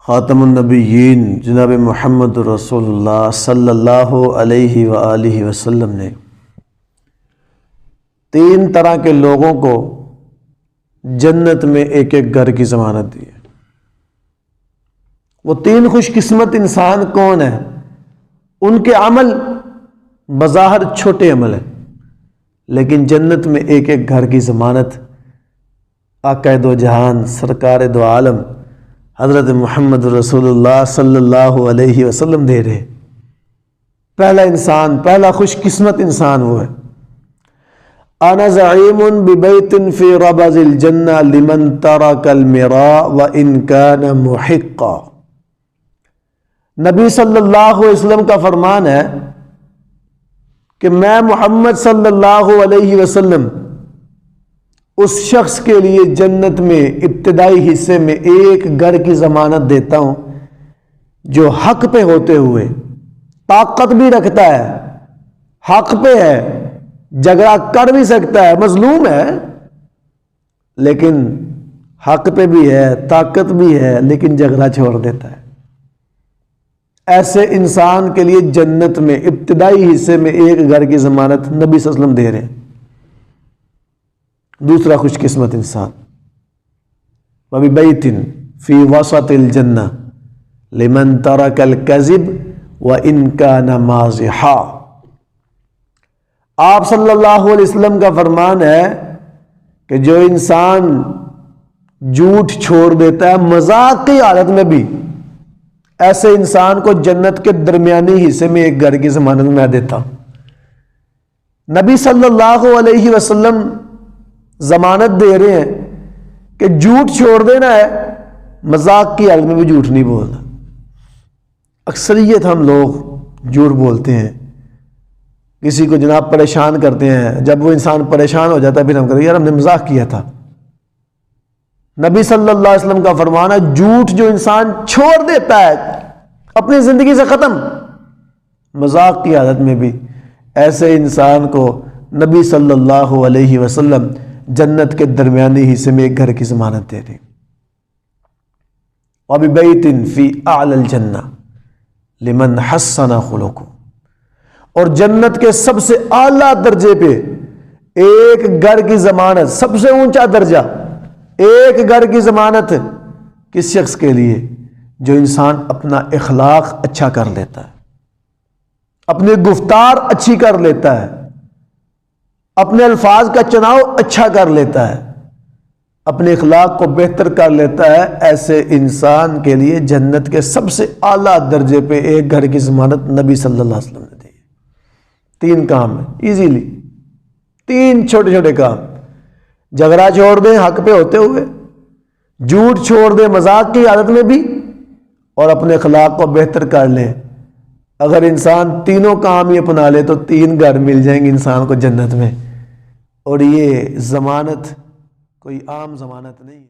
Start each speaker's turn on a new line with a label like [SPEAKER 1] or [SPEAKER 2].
[SPEAKER 1] خاتم النبیین جناب محمد رسول اللہ صلی اللہ علیہ وآلہ وسلم نے 3 طرح کے لوگوں کو جنت میں ایک ایک گھر کی ضمانت دی ہے۔ وہ 3 خوش قسمت انسان کون ہیں؟ ان کے عمل بظاہر چھوٹے عمل ہیں، لیکن جنت میں ایک ایک گھر کی ضمانت آقا دو جہان سرکار دو عالم حضرت محمد رسول اللہ صلی اللہ علیہ وسلم دے رہے۔ پہلا انسان، پہلا خوش قسمت انسان وہ ہے، انا زعیم ببیت فی ربض الجنہ لمن ترک المراء وان کان محقا۔ نبی صلی اللہ علیہ وسلم کا فرمان ہے کہ میں محمد صلی اللہ علیہ وسلم اس شخص کے لیے جنت میں ابتدائی حصے میں ایک گھر کی ضمانت دیتا ہوں جو حق پہ ہوتے ہوئے، طاقت بھی رکھتا ہے، حق پہ ہے، جھگڑا کر بھی سکتا ہے، مظلوم ہے لیکن حق پہ بھی ہے، طاقت بھی ہے لیکن جھگڑا چھوڑ دیتا ہے۔ ایسے انسان کے لیے جنت میں ابتدائی حصے میں ایک گھر کی ضمانت نبی صلی اللہ علیہ وسلم دے رہے ہیں۔ دوسرا خوش قسمت انسان، وَبِبَيْتٍ فِي وَسَطِ الْجَنَّةِ لِمَنْ تَرَكَ الْكَذِبَ وَإِنْ كَانَ مَازِحًا۔ آپ صلی اللہ علیہ وسلم کا فرمان ہے کہ جو انسان جھوٹ چھوڑ دیتا ہے مذاق کی حالت میں بھی، ایسے انسان کو جنت کے درمیانی حصے میں ایک گھر کی ضمانت میں دیتا ہوں۔ نبی صلی اللہ علیہ وسلم ضمانت دے رہے ہیں کہ جھوٹ چھوڑ دینا ہے، مذاق کی حالت میں بھی جھوٹ نہیں بولنا۔ اکثریت ہم لوگ جھوٹ بولتے ہیں، کسی کو جناب پریشان کرتے ہیں، جب وہ انسان پریشان ہو جاتا ہے پھر ہم کہتے ہیں یار ہم نے مذاق کیا تھا۔ نبی صلی اللہ علیہ وسلم کا فرمان ہے جھوٹ جو انسان چھوڑ دیتا ہے اپنی زندگی سے ختم، مذاق کی حالت میں بھی، ایسے انسان کو نبی صلی اللہ علیہ وسلم جنت کے درمیانی حصے میں ایک گھر کی ضمانت دے رہے۔ وَبِبَيْتٍ فِي أَعْلَى الْجَنَّةِ لِمَنْ حَسَّنَ خُلُقُهُ، اور جنت کے سب سے اعلیٰ درجے پہ ایک گھر کی ضمانت، سب سے اونچا درجہ، ایک گھر کی ضمانت کس شخص کے لیے؟ جو انسان اپنا اخلاق اچھا کر لیتا ہے، اپنی گفتار اچھی کر لیتا ہے، اپنے الفاظ کا چناؤ اچھا کر لیتا ہے، اپنے اخلاق کو بہتر کر لیتا ہے، ایسے انسان کے لیے جنت کے سب سے اعلیٰ درجے پہ ایک گھر کی ضمانت نبی صلی اللہ علیہ وسلم نے دی۔ 3 کام ہیں ایزیلی، 3 چھوٹے چھوٹے کام، جھگڑا چھوڑ دیں حق پہ ہوتے ہوئے، جھوٹ چھوڑ دیں مذاق کی حالت میں بھی، اور اپنے اخلاق کو بہتر کر لیں۔ اگر انسان تینوں کام ہی اپنا لے تو 3 گھر مل جائیں گے انسان کو جنت میں، اور یہ ضمانت کوئی عام ضمانت نہیں ہے۔